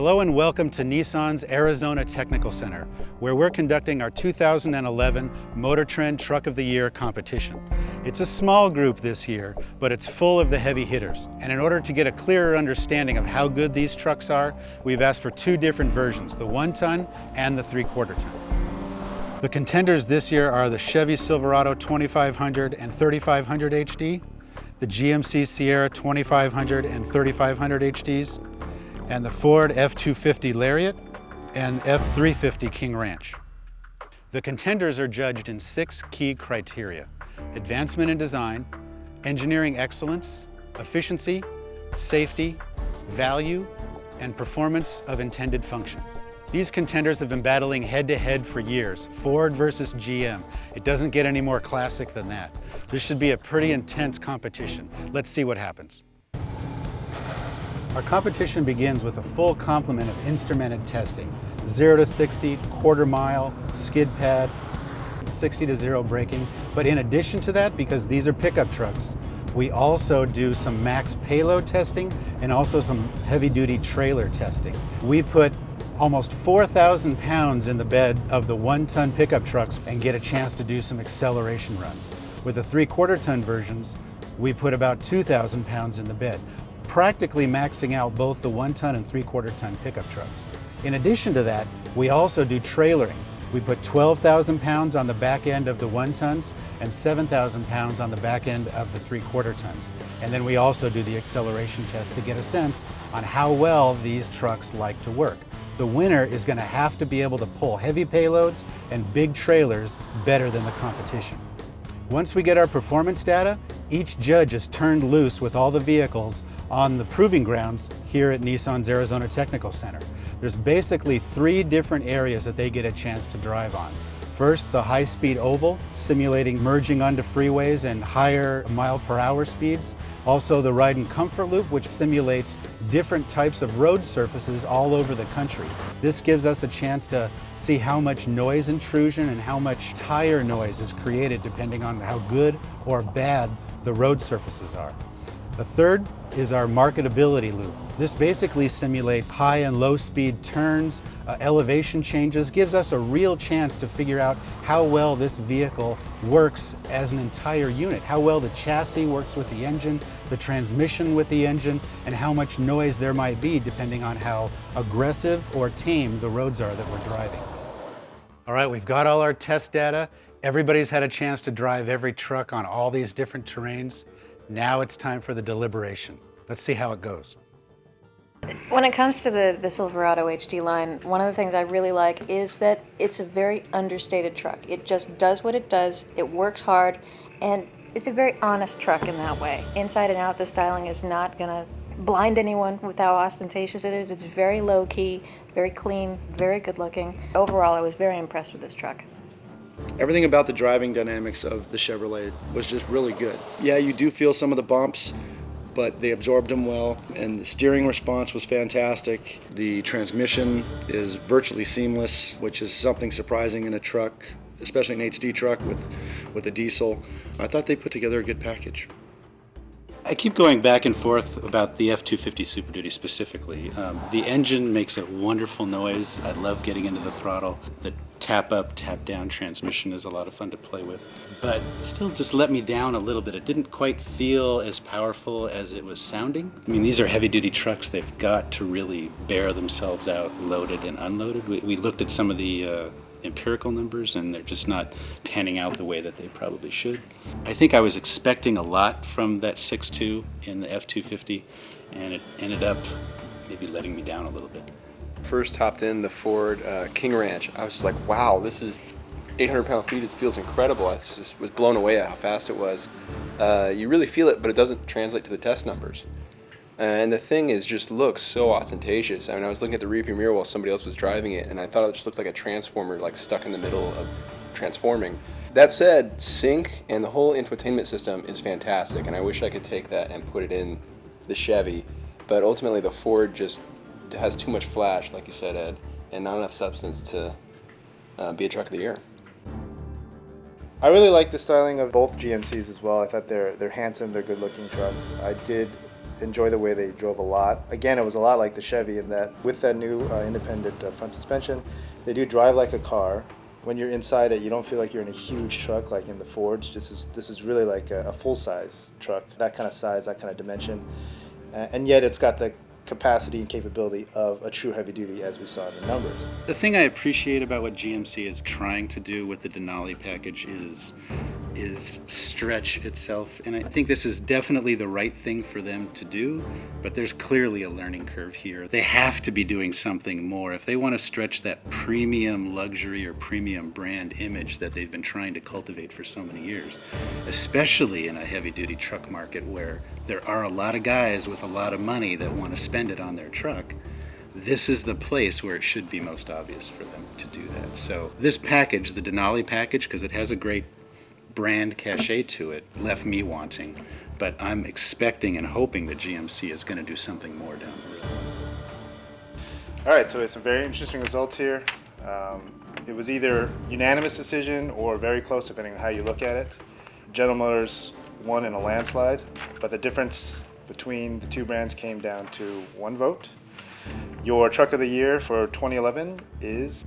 Hello and welcome to Nissan's Arizona Technical Center, where we're conducting our 2011 MotorTrend Truck of the Year competition. It's a small group this year, but it's full of the heavy hitters. And in order to get a clearer understanding of how good these trucks are, we've asked for two different versions, the 1-ton and the 3/4 ton. The contenders this year are the Chevy Silverado 2500 and 3500 HD, the GMC Sierra 2500 and 3500 HDs, and the Ford F-250 Lariat and F-350 King Ranch. The contenders are judged in 6 key criteria: advancement in design, engineering excellence, efficiency, safety, value, and performance of intended function. These contenders have been battling head-to-head for years, Ford versus GM. It doesn't get any more classic than that. This should be a pretty intense competition. Let's see what happens. Our competition begins with a full complement of instrumented testing: 0 to 60, quarter mile, skid pad, 60 to 0 braking. But in addition to that, because these are pickup trucks, we also do some max payload testing and also some heavy-duty trailer testing. We put almost 4,000 pounds in the bed of the 1-ton pickup trucks and get a chance to do some acceleration runs. With the 3/4 ton versions, we put about 2,000 pounds in the bed, practically maxing out both the 1-ton and 3/4 ton pickup trucks. In addition to that, we also do trailering. We put 12,000 pounds on the back end of the 1-tons and 7,000 pounds on the back end of the 3/4 tons. And then we also do the acceleration test to get a sense on how well these trucks like to work. The winner is going to have to be able to pull heavy payloads and big trailers better than the competition. Once we get our performance data, each judge is turned loose with all the vehicles on the proving grounds here at Nissan's Arizona Technical Center. There's basically 3 different areas that they get a chance to drive on. First, the high-speed oval, simulating merging onto freeways and higher mile-per-hour speeds. Also, the ride and comfort loop, which simulates different types of road surfaces all over the country. This gives us a chance to see how much noise intrusion and how much tire noise is created depending on how good or bad the road surfaces are. The third is our marketability loop. This basically simulates high and low speed turns, elevation changes, gives us a real chance to figure out how well this vehicle works as an entire unit, how well the chassis works with the engine, the transmission with the engine, and how much noise there might be depending on how aggressive or tame the roads are that we're driving. All right, we've got all our test data. Everybody's had a chance to drive every truck on all these different terrains. Now it's time for the deliberation. Let's see how it goes. When it comes to the Silverado HD line, one of the things I really like is that it's a very understated truck. It just does what it does, it works hard, and it's a very honest truck in that way. Inside and out, the styling is not gonna blind anyone with how ostentatious it is. It's very low-key, very clean, very good looking. Overall, I was very impressed with this truck. Everything about the driving dynamics of the Chevrolet was just really good. Yeah, you do feel some of the bumps, but they absorbed them well, and the steering response was fantastic. The transmission is virtually seamless, which is something surprising in a truck, especially an HD truck with a diesel. I thought they put together a good package. I keep going back and forth about the F-250 Super Duty specifically. The engine makes a wonderful noise. I love getting into the throttle. The tap-up, tap-down transmission is a lot of fun to play with. But still just let me down a little bit. It didn't quite feel as powerful as it was sounding. I mean, these are heavy-duty trucks. They've got to really bear themselves out, loaded and unloaded. We looked at some of the empirical numbers, and they're just not panning out the way that they probably should. I think I was expecting a lot from that 6.2 in the F-250, and it ended up maybe letting me down a little bit. First hopped in the Ford King Ranch. I was just like, wow, this is 800 pound-feet. It feels incredible. I just was blown away at how fast it was. You really feel it, but it doesn't translate to the test numbers. And the thing is, just looks so ostentatious. I mean, I was looking at the rearview mirror while somebody else was driving it, and I thought it just looked like a transformer, like stuck in the middle of transforming. That said, sync and the whole infotainment system is fantastic, and I wish I could take that and put it in the Chevy. But ultimately, the Ford just has too much flash, like you said, Ed, and not enough substance to be a truck of the year. I really like the styling of both GMCs as well. I thought they're handsome, they're good-looking trucks. I did enjoy the way they drove a lot. Again, it was a lot like the Chevy in that with that new independent front suspension, they do drive like a car. When you're inside it, you don't feel like you're in a huge truck like in the Fords. This is really like a full-size truck, that kind of size, that kind of dimension. And yet it's got the capacity and capability of a true heavy duty, as we saw in the numbers. The thing I appreciate about what GMC is trying to do with the Denali package is stretch itself, and I think this is definitely the right thing for them to do, but there's clearly a learning curve here. They have to be doing something more if they want to stretch that premium luxury or premium brand image that they've been trying to cultivate for so many years, especially in a heavy-duty truck market where there are a lot of guys with a lot of money that want to spend it on their truck. This is the place where it should be most obvious for them to do that. So this package, the Denali package, because it has a great brand cachet to it, left me wanting. But I'm expecting and hoping that GMC is going to do something more down the road. All right, so we have some very interesting results here. It was either unanimous decision or very close, depending on how you look at it. General Motors won in a landslide, but the difference between the two brands came down to one vote. Your truck of the year for 2011 is